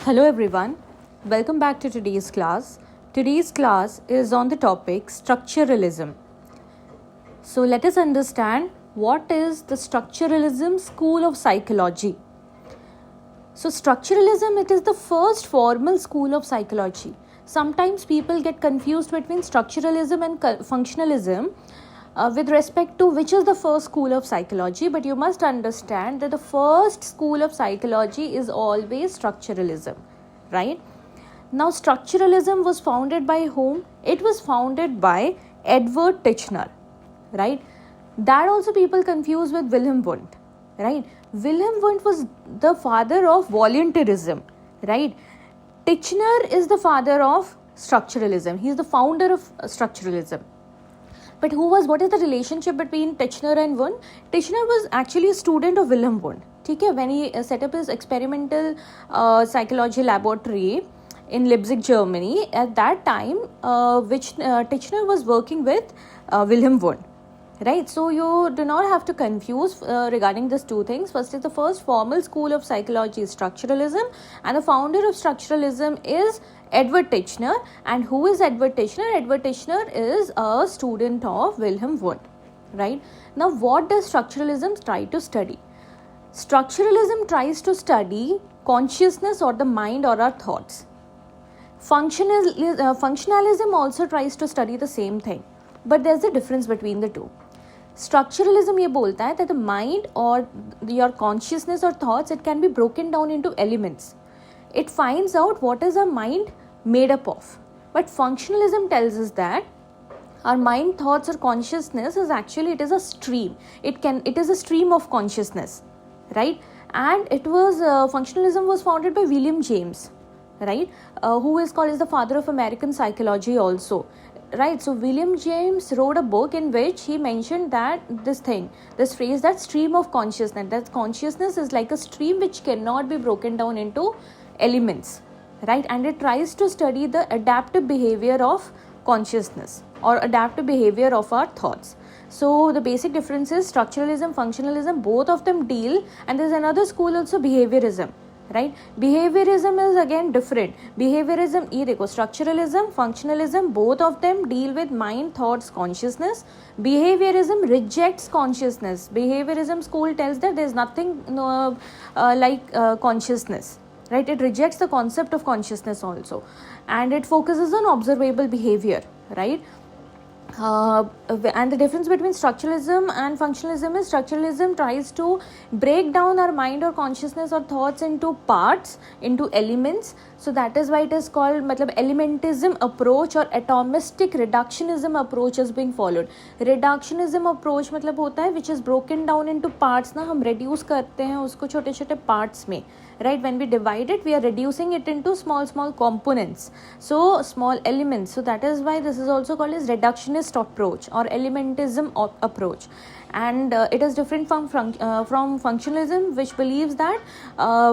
Hello everyone, welcome back to today's class. Today's class is on the topic structuralism. So let us understand what is the structuralism school of psychology. So structuralism, it is the first formal school of psychology. Sometimes people get confused between structuralism and functionalism with respect to which is the first school of psychology, but you must understand that the first school of psychology is always structuralism, right? Now structuralism was founded by whom? It was founded by Edward Titchener, right? That also people confuse with Wilhelm Wundt, right? Wilhelm Wundt was the father of voluntarism, right? Titchener is the father of structuralism. He is the founder of structuralism. But what is the relationship between Titchener and Wundt? Titchener was actually a student of Wilhelm Wundt. Okay? When he set up his experimental psychology laboratory in Leipzig, Germany, at that time, which Titchener was working with Wilhelm Wundt. Right, so you do not have to confuse regarding these two things. First is the first formal school of psychology is structuralism, and the founder of structuralism is Edward Titchener. And who is Edward Titchener? Edward Titchener is a student of Wilhelm Wundt. Right, now what does structuralism try to study? Structuralism tries to study consciousness or the mind or our thoughts. Functionalism also tries to study the same thing, but there's a difference between the two. Structuralism ये बोलता है that the mind or your consciousness or thoughts, it can be broken down into elements. It finds out what is our mind made up of. But functionalism tells us that our mind, thoughts or consciousness is actually, it is a stream. It is a stream of consciousness, right? And it was functionalism was founded by William James, right? Who is called as the father of American psychology also. Right, so William James wrote a book in which he mentioned that this phrase, that stream of consciousness, that consciousness is like a stream which cannot be broken down into elements, right? And it tries to study the adaptive behavior of consciousness or adaptive behavior of our thoughts. So the basic difference is structuralism, functionalism, both of them deal, and there's another school also, behaviorism. Right, behaviorism is again different. Behaviorism, structuralism, functionalism, both of them deal with mind, thoughts, consciousness. Behaviorism rejects consciousness. Behaviorism school tells that there is nothing like consciousness, right? It rejects the concept of consciousness also, and it focuses on observable behavior, right? And the difference between structuralism and functionalism is structuralism tries to break down our mind or consciousness or thoughts into parts, into elements. So that is why it is called elementism approach or atomistic reductionism approach is being followed. Reductionism approach होता है which is broken down into parts ना, हम reduce करते हैं उसको छोटे छोटे parts में, right? When we divide it, we are reducing it into small components, so small elements. So that is why this is also called as reductionist approach or elementism approach. And it is different from functionalism, which believes that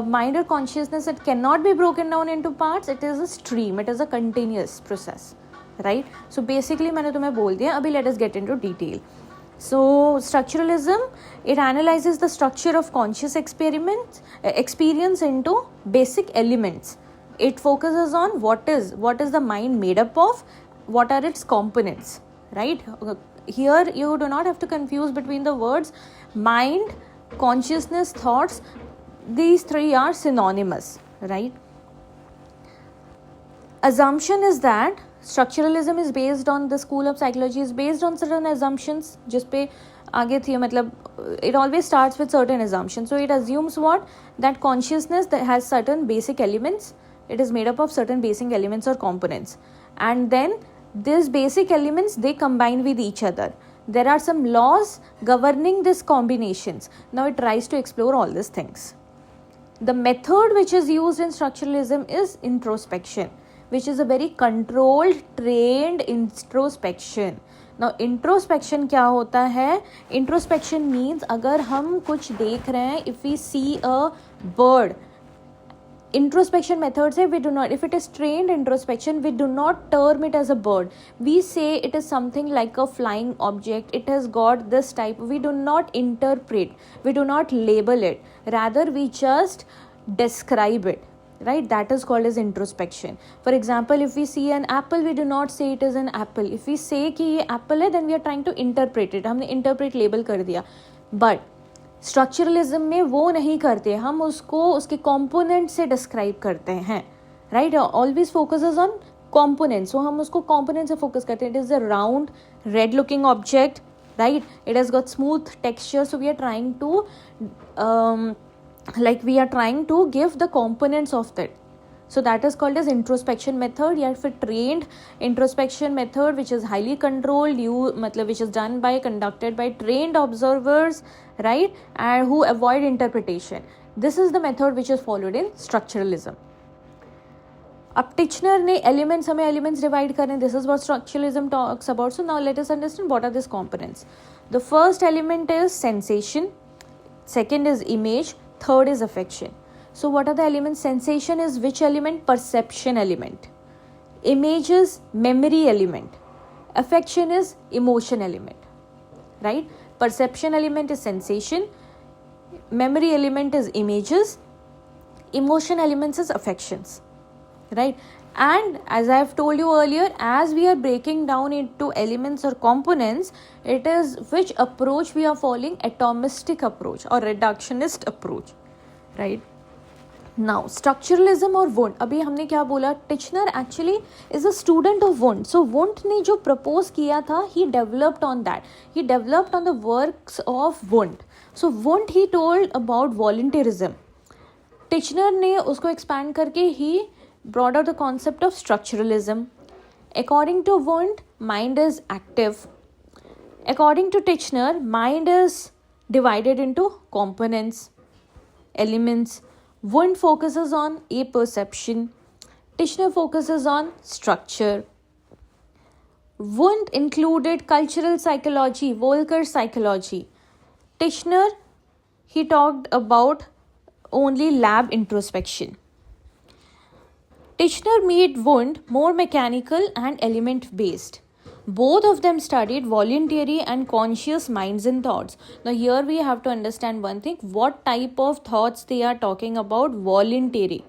mind or consciousness, it cannot be broken down into parts. It is a stream, it is a continuous process, right? So basically मैंने तुम्हें बोल दिया. अभी let us get into detail. So structuralism, it analyzes the structure of conscious experience into basic elements. It focuses on what is the mind made up of, what are its components, right? Here you do not have to confuse between the words mind, consciousness, thoughts. These three are synonymous, right? Assumption is that structuralism is based on, the school of psychology is based on certain assumptions जिस पे आगे थी, मतलब it always starts with certain assumptions. So it assumes what? That consciousness that has certain basic elements. It is made up of certain basic elements or components, and then these basic elements, they combine with each other. There are some laws governing these combinations. Now it tries to explore all these things. The method which is used in structuralism is introspection, which is a very controlled, trained introspection. Now introspection क्या होता है? Introspection means अगर हम कुछ देख रहे हैं, if we see a bird, introspection method say we do not, if it is trained introspection, we do not term it as a bird. We say it is something like a flying object, it has got this type. We do not interpret, we do not label it, rather we just describe it. right? That is called as introspection. For example, if we see an apple, we do not say it is an apple. If we say कि ये apple है, then we are trying to interpret it. हमने interpret label कर दिया. But structuralism में वो नहीं करते, हम उसको उसके component से describe करते हैं, right? Always focuses on components. So हम उसको component से focus करते हैं. It is a round red looking object, right? It has got smooth texture. So we are trying to give the components of that. So that is called as introspection method. या फिर trained introspection method, which is highly controlled, which is conducted by trained observers, right? And who avoid interpretation. This is the method which is followed in structuralism. अब Titchener ने elements, हमें elements divide करें. This is what structuralism talks about. So now let us understand what are this components. The first element is sensation, second is image, third is affection. So what are the elements? Sensation is which element? Perception element. Image is memory element. Affection is emotion element, right? Perception element is sensation, memory element is images, emotion elements is affections, right? And as I have told you earlier, as we are breaking down into elements or components, it is which approach we are following, atomistic approach or reductionist approach, right? Now structuralism और Wundt, अभी हमने क्या बोला, Titchener actually is a student of Wundt. So Wundt ने जो propose किया था, he developed on that. He developed on the works of Wundt. So Wundt he told about voluntarism. Titchener ने उसको expand करके he brought out the concept of structuralism. According to Wundt, mind is active. According to Titchener, mind is divided into components, elements. Wundt focuses on apperception. Titchener focuses on structure. Wundt included cultural psychology, Volcker psychology. Titchener, he talked about only lab introspection. Titchener made Wundt more mechanical and element based. Both of them studied voluntary and conscious minds and thoughts. Now here we have to understand one thing, what type of thoughts they are talking about. Voluntary,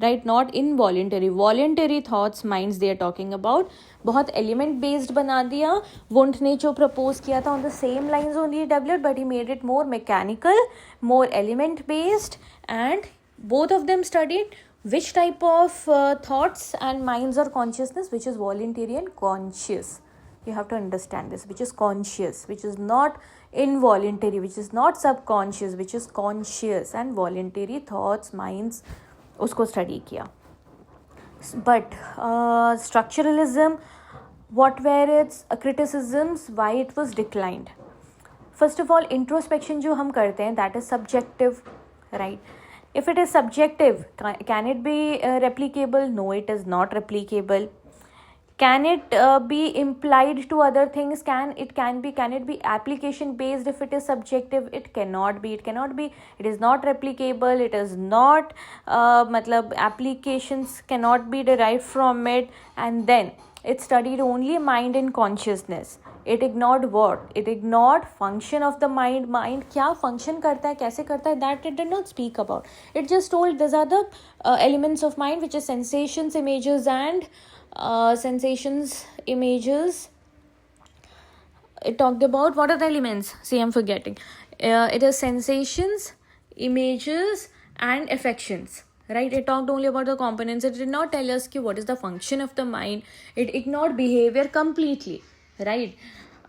right? Not involuntary. Voluntary thoughts, minds they are talking about. बहुत element based बना दिया. Wundt ने जो propose किया था on the same lines only developed, but he made it more mechanical, more element based, and both of them studied which type of thoughts and minds or consciousness, which is voluntary and conscious. You have to understand this, which is conscious, which is not involuntary, which is not subconscious, which is conscious, and voluntary thoughts, minds, उसको study किया. But structuralism, what were its criticisms, why it was declined? First of all, introspection जो हम करते हैं, that is subjective, right? If it is subjective, can it be replicable? No, it is not replicable. Can it be implied to other things? Can it be application based? If it is subjective, it cannot be. It is not replicable. It is not applications cannot be derived from it. And then it studied only mind and consciousness. It ignored what? It ignored function of the mind. Mind क्या function करता है, कैसे करता है, that it did not speak about. It just told these are the elements of mind, which is sensations, images, and It talked about what are the elements? See, I'm forgetting. It is sensations, images, and affections. Right? It talked only about the components. It did not tell us what is the function of the mind. It ignored behavior completely. Right?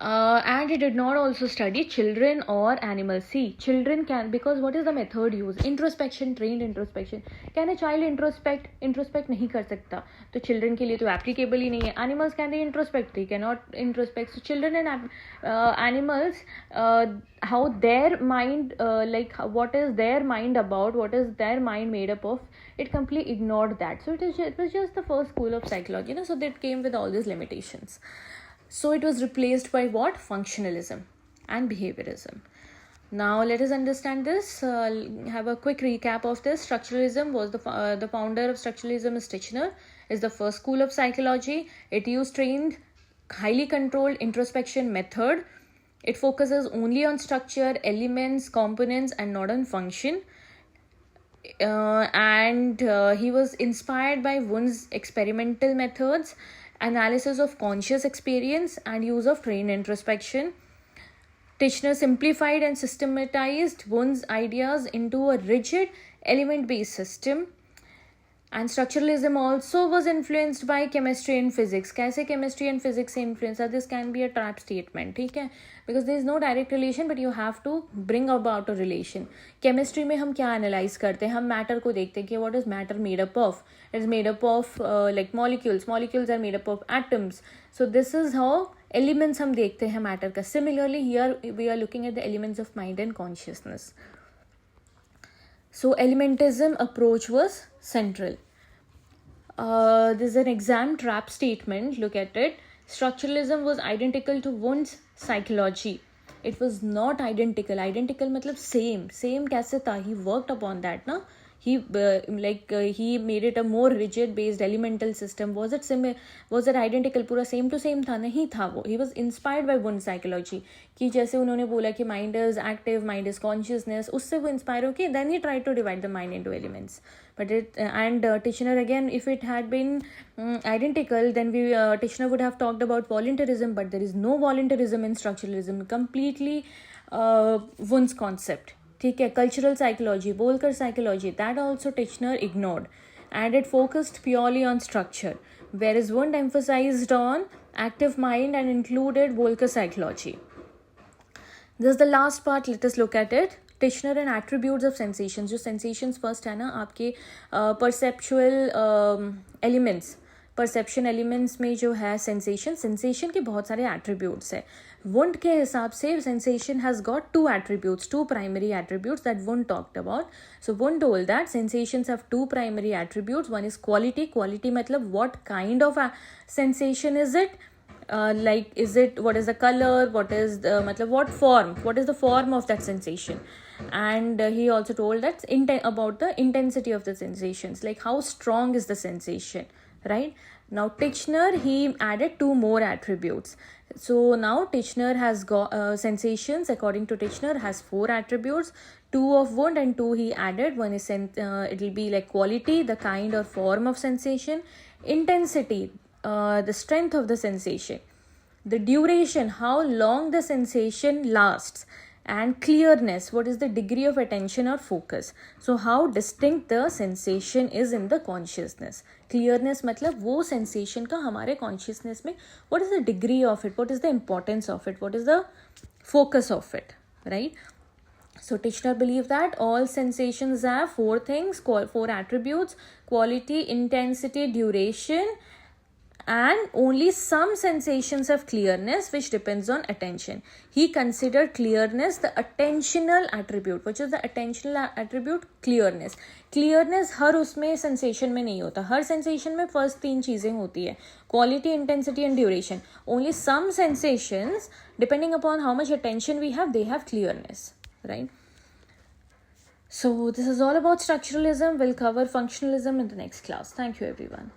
And it did not also study children or animals. See, children can, because what is the method used? Introspection, trained introspection. Can a child introspect? Introspect नहीं कर सकता. तो children के लिए तो applicable ही नहीं है. Animals can they introspect? They cannot introspect. So children and animals, how their mind, what is their mind about? What is their mind made up of? It completely ignored that. So it was just the first school of psychology. So that came with all these limitations. So it was replaced by what? Functionalism and behaviorism. Now let us understand this. Have a quick recap of this. Structuralism was the founder of structuralism is Titchener. Is the first school of psychology. It used trained, highly controlled introspection method. It focuses only on structure, elements, components, and not on function. and he was inspired by Wundt's experimental methods, analysis of conscious experience, and use of trained introspection. Titchener simplified and systematized Wundt's ideas into a rigid element-based system. And structuralism also was influenced by chemistry and physics. कैसे chemistry and physics से influence है? This can be a trap statement, ठीक है? Because there is no direct relation, but you have to bring about a relation. Chemistry में हम क्या analyze करते हैं? हम matter को देखते हैं कि what is matter made up of? It is made up of like molecules. Molecules are made up of atoms. So this is how elements हम देखते हैं matter का. Similarly, here we are looking at the elements of mind and consciousness. So elementism approach was central. This is an exam trap statement. Look at it. Structuralism was identical to Wundt's psychology. It was not identical. Identical मतलब same. Same कैसे था? He worked upon that, ना? He made it a more rigid based elemental system. Was it similar? Was it identical? पूरा same to same था? नहीं था वो. He was inspired by Wundt's psychology. कि जैसे उन्होंने बोला कि mind is active, mind is consciousness, उससे वो inspire होके then he tried to divide the mind into elements. But Titchener again, if it had been identical, then Titchener would have talked about voluntarism, but there is no voluntarism in structuralism. Completely Wundt's concept. ठीक है, cultural psychology, Bolker psychology, that also Titchener ignored, and it focused purely on structure, whereas Wundt emphasized on active mind and included Bolker psychology. This is the last part. Let us look at it. Titchener and attributes of sensations. जो sensations first है ना आपके perceptual elements. Perception elements में जो है sensation के बहुत सारे एट्रीब्यूट्स है. वुंड के हिसाब से sensation has got two attributes, two primary attributes that Wundt talked about. So Wundt told that sensations have two primary attributes. One is quality. Quality मतलब what kind of sensation is it, like is it, what is the color, what is the what form, what is the form of that sensation. And he also told that about the intensity of the sensations, like how strong is the sensation, right? Now Titchener, he added two more attributes. So now Titchener has got sensations, according to Titchener, has four attributes. Two of Wundt and two he added. One is it will be like quality, the kind or form of sensation. Intensity, the strength of the sensation. The duration, how long the sensation lasts. And clearness, what is the degree of attention or focus. So how distinct the sensation is in the consciousness. Clearness मतलब वो sensation का हमारे consciousness में what is the degree of it, what is the importance of it, what is the focus of it, right? So Titchener believed that all sensations have four things, four attributes: quality, intensity, duration, and only some sensations have clearness, which depends on attention. He considered clearness the attentional attribute. Which is the attentional attribute? Clearness. Clearness हर उसमें sensation में नहीं होता. हर sensation में first तीन चीज़ें होती है: quality, intensity and duration. Only some sensations, depending upon how much attention we have, they have clearness, right? So this is all about structuralism. We'll cover functionalism in the next class. Thank you everyone.